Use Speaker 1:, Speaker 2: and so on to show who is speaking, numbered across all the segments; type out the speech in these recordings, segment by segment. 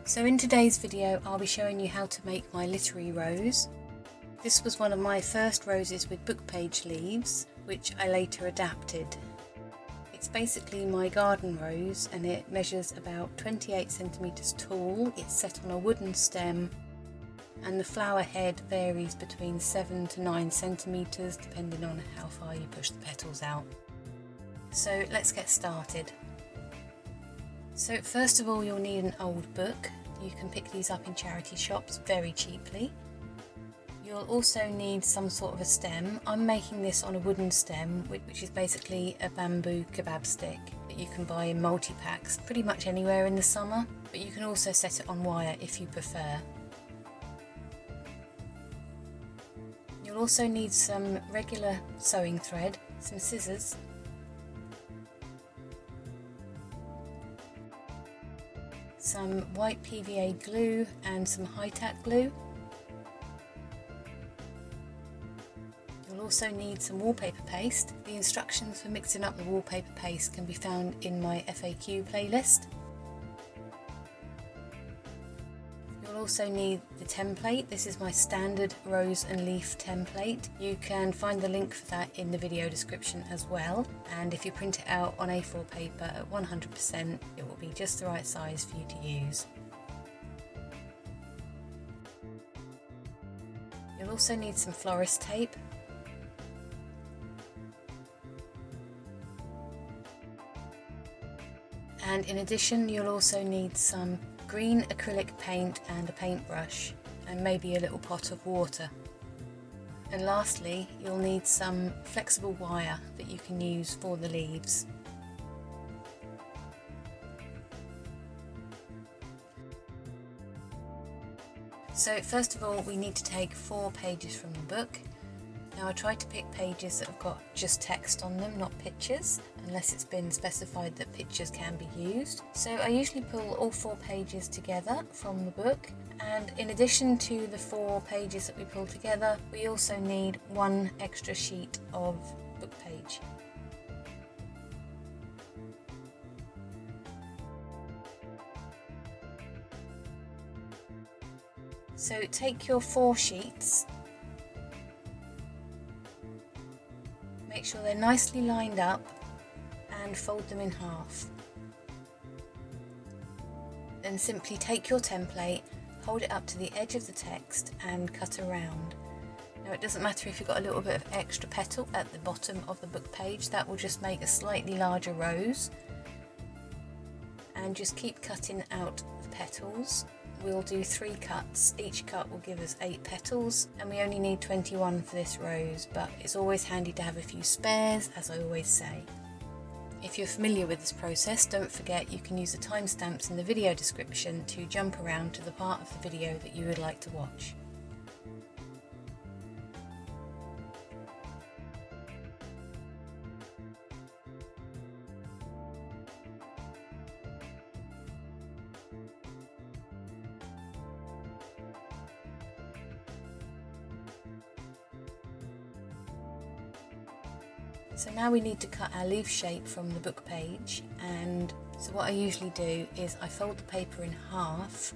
Speaker 1: So in today's video I'll be showing you how to make my literary rose. This was one of my first roses with book page leaves, which I later adapted. It's basically my garden rose and it measures about 28 centimeters tall. It's set on a wooden stem and the flower head varies between 7 to 9 centimeters depending on how far you push the petals out. So let's get started. So first of all you'll need an old book. You can pick these up in charity shops very cheaply. You'll also need some sort of a stem. I'm making this on a wooden stem, which is basically a bamboo kebab stick that you can buy in multi-packs pretty much anywhere in the summer, but you can also set it on wire if you prefer. You'll also need some regular sewing thread, some scissors, some white PVA glue and some high-tack glue. You'll also need some wallpaper paste. The instructions for mixing up the wallpaper paste can be found in my FAQ playlist. You'll also need the template. This is my standard rose and leaf template. You can find the link for that in the video description as well, and if you print it out on A4 paper at 100% it will be just the right size for you to use. You'll also need some florist tape. And in addition you'll also need some green acrylic paint and a paintbrush and maybe a little pot of water. And lastly you'll need some flexible wire that you can use for the leaves. So first of all we need to take 4 pages from the book. Now I tried to pick pages that have got just text on them, not pictures, unless it's been specified that pictures can be used. So I usually pull all 4 pages together from the book, and in addition to the 4 pages that we pull together, we also need 1 extra sheet of book page. So take your 4 sheets. Make sure they're nicely lined up and fold them in half. Then simply take your template, hold it up to the edge of the text and cut around. Now it doesn't matter if you've got a little bit of extra petal at the bottom of the book page, that will just make a slightly larger rose. And just keep cutting out the petals. We'll do 3 cuts, each cut will give us 8 petals and we only need 21 for this rose, but it's always handy to have a few spares, as I always say. If you're familiar with this process, don't forget you can use the timestamps in the video description to jump around to the part of the video that you would like to watch. So now we need to cut our leaf shape from the book page, and so what I usually do is I fold the paper in half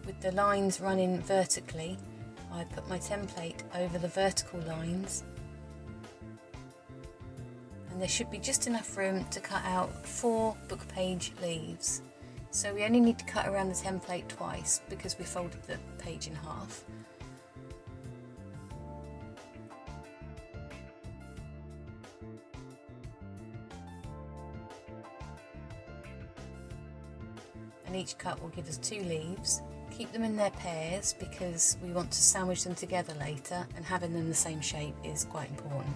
Speaker 1: with the lines running vertically. I put my template over the vertical lines and there should be just enough room to cut out 4 book page leaves. So we only need to cut around the template twice because we folded the page in half. And each cut will give us 2 leaves. Keep them in their pairs because we want to sandwich them together later, and having them the same shape is quite important.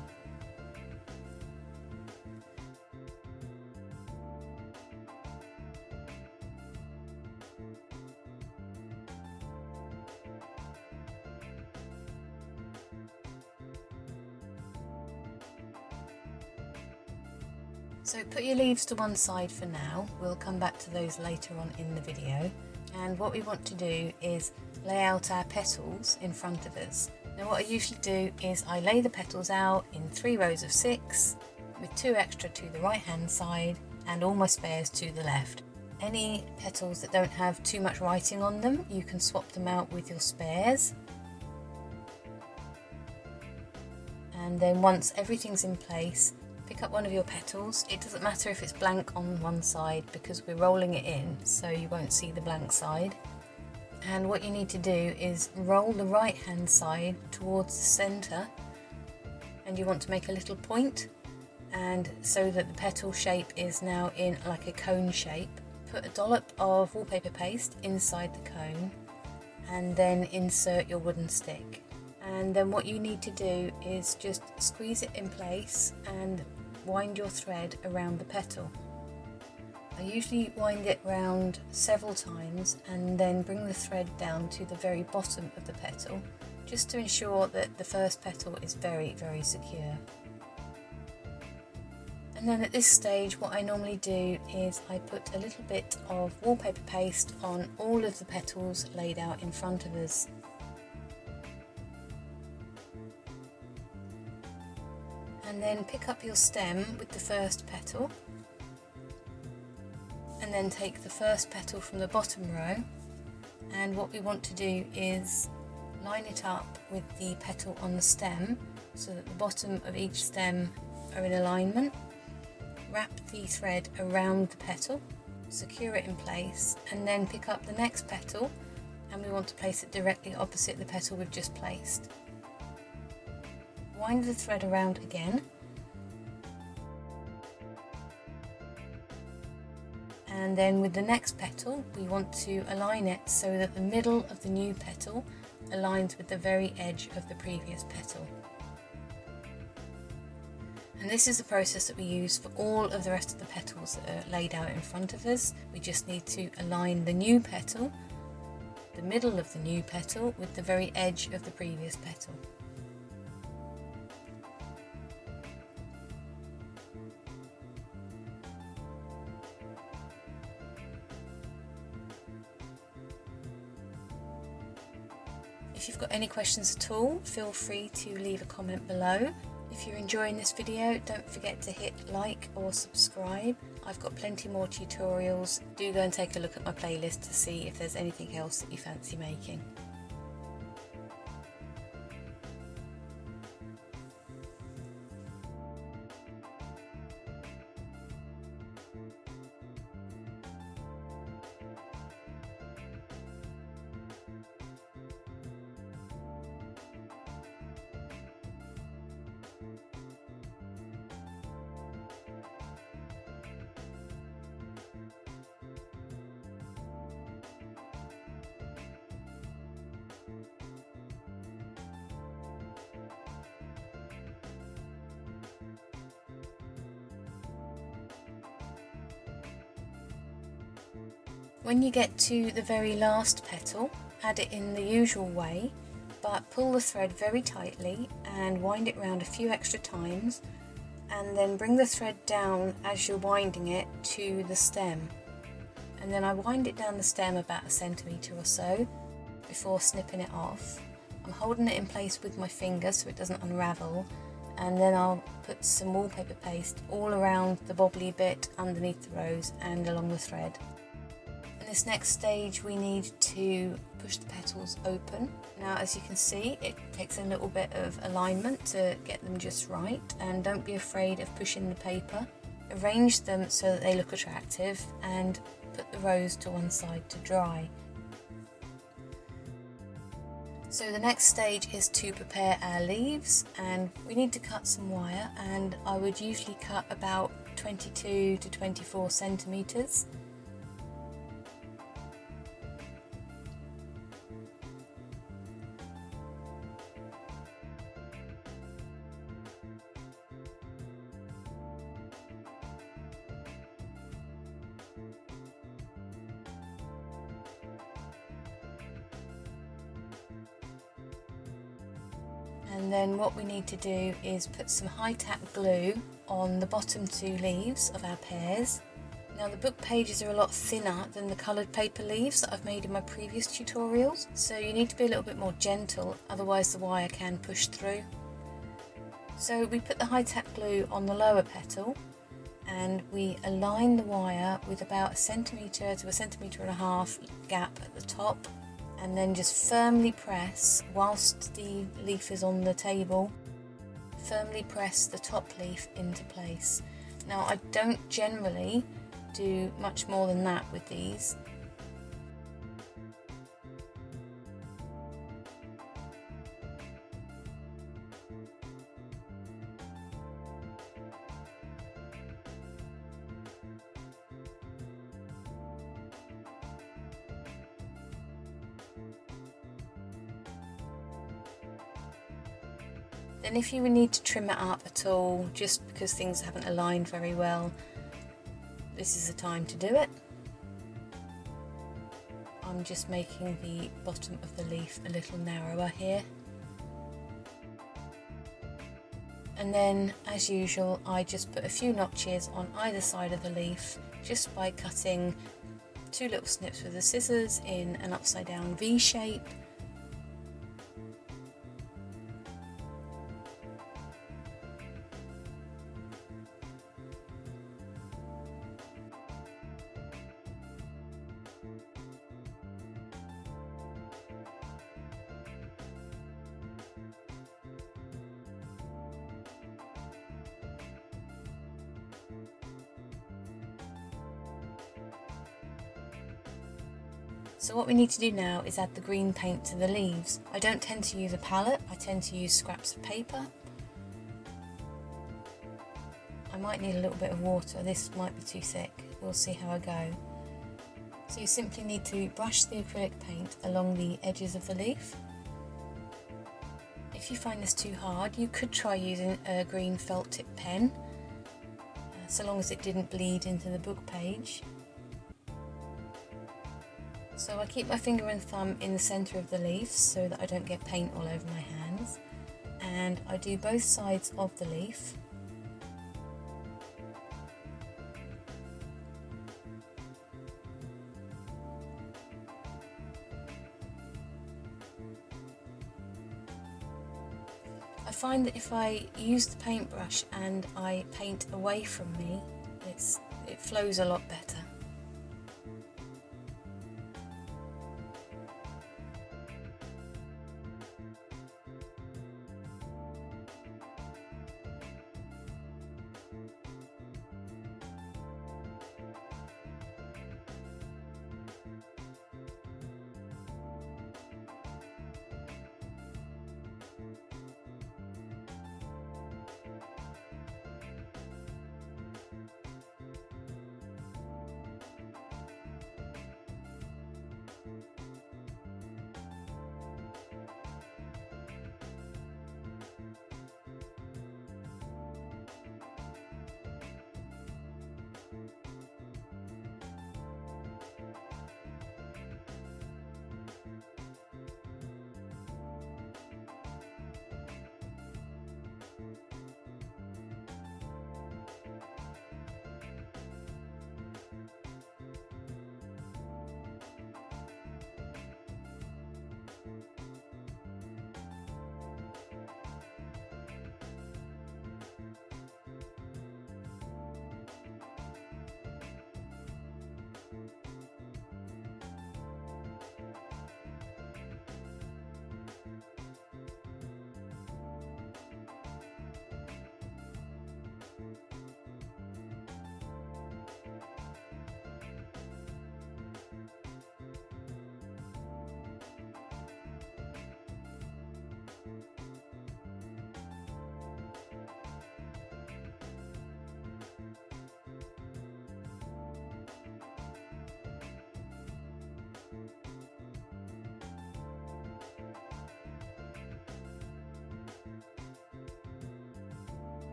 Speaker 1: So put your leaves to one side for now, we'll come back to those later on in the video. And what we want to do is lay out our petals in front of us. Now what I usually do is I lay the petals out in 3 rows of 6 with 2 extra to the right hand side and all my spares to the left. Any petals that don't have too much writing on them, you can swap them out with your spares. And then once everything's in place, pick up one of your petals. It doesn't matter if it's blank on one side because we're rolling it in, so you won't see the blank side. And what you need to do is roll the right hand side towards the centre, and you want to make a little point, and so that the petal shape is now in like a cone shape. Put a dollop of wallpaper paste inside the cone and then insert your wooden stick. And then what you need to do is just squeeze it in place and wind your thread around the petal. I usually wind it round several times and then bring the thread down to the very bottom of the petal, just to ensure that the first petal is very, very secure. And then at this stage, what I normally do is I put a little bit of wallpaper paste on all of the petals laid out in front of us. And then pick up your stem with the first petal, and then take the first petal from the bottom row, and what we want to do is line it up with the petal on the stem so that the bottom of each stem are in alignment. Wrap the thread around the petal, secure it in place, and then pick up the next petal, and we want to place it directly opposite the petal we've just placed. Wind the thread around again, and then with the next petal we want to align it so that the middle of the new petal aligns with the very edge of the previous petal. And this is the process that we use for all of the rest of the petals that are laid out in front of us. We just need to align the new petal, the middle of the new petal, with the very edge of the previous petal. If you've got any questions at all, feel free to leave a comment below. If you're enjoying this video, don't forget to hit like or subscribe. I've got plenty more tutorials. Do go and take a look at my playlist to see if there's anything else that you fancy making. When you get to the very last petal, add it in the usual way, but pull the thread very tightly and wind it round a few extra times, and then bring the thread down as you're winding it to the stem. And then I wind it down the stem about 1 centimetre or so before snipping it off. I'm holding it in place with my finger so it doesn't unravel, and then I'll put some wallpaper paste all around the bobbly bit underneath the rose and along the thread. In this next stage we need to push the petals open. Now as you can see, it takes a little bit of alignment to get them just right, and don't be afraid of pushing the paper. Arrange them so that they look attractive and put the rose to one side to dry. So the next stage is to prepare our leaves, and we need to cut some wire, and I would usually cut about 22 to 24 centimetres. And then what we need to do is put some high-tack glue on the bottom 2 leaves of our pears. Now the book pages are a lot thinner than the coloured paper leaves that I've made in my previous tutorials, so you need to be a little bit more gentle, otherwise the wire can push through. So we put the high-tack glue on the lower petal and we align the wire with about 1 centimetre to 1.5 centimetres gap at the top, and then just firmly press, whilst the leaf is on the table, firmly press the top leaf into place. Now I don't generally do much more than that with these. Then if you need to trim it up at all, just because things haven't aligned very well, this is the time to do it. I'm just making the bottom of the leaf a little narrower here. And then, as usual, I just put a few notches on either side of the leaf, just by cutting 2 little snips with the scissors in an upside down V shape. So what we need to do now is add the green paint to the leaves. I don't tend to use a palette, I tend to use scraps of paper. I might need a little bit of water, this might be too thick, we'll see how I go. So you simply need to brush the acrylic paint along the edges of the leaf. If you find this too hard, you could try using a green felt tip pen, so long as it didn't bleed into the book page. So I keep my finger and thumb in the centre of the leaf so that I don't get paint all over my hands, and I do both sides of the leaf. I find that if I use the paintbrush and I paint away from me, it flows a lot better.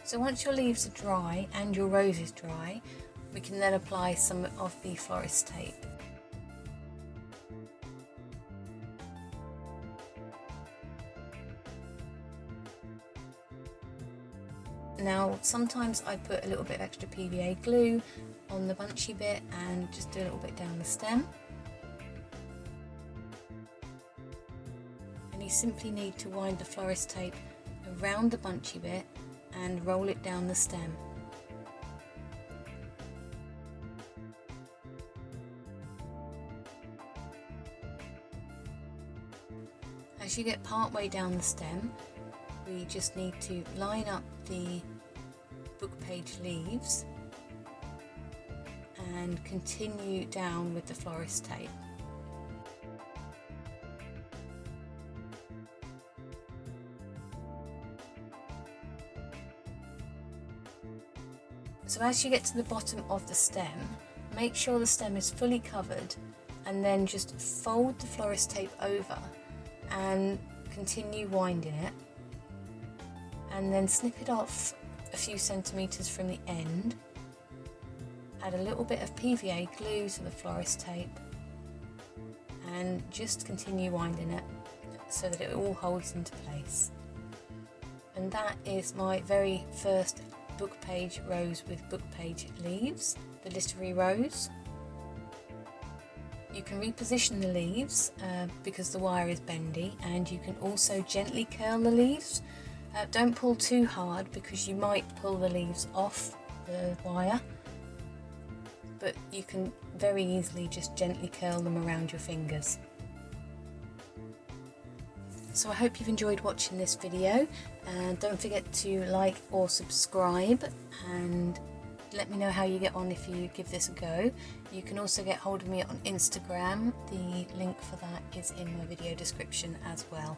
Speaker 1: So once your leaves are dry and your rose is dry, we can then apply some of the florist tape. Now sometimes I put a little bit of extra PVA glue on the bunchy bit and just do a little bit down the stem. And you simply need to wind the florist tape around the bunchy bit and roll it down the stem. As you get part way down the stem, we just need to line up the book page leaves and continue down with the florist tape. So as you get to the bottom of the stem, make sure the stem is fully covered and then just fold the florist tape over and continue winding it, and then snip it off a few centimetres from the end. Add a little bit of PVA glue to the florist tape and just continue winding it so that it all holds into place. And that is my very first book page rose with book page leaves, the literary rose. You can reposition the leaves because the wire is bendy, and you can also gently curl the leaves. Don't pull too hard because you might pull the leaves off the wire, but you can very easily just gently curl them around your fingers. So I hope you've enjoyed watching this video, and don't forget to like or subscribe, and let me know how you get on if you give this a go. You can also get hold of me on Instagram. The link for that is in my video description as well.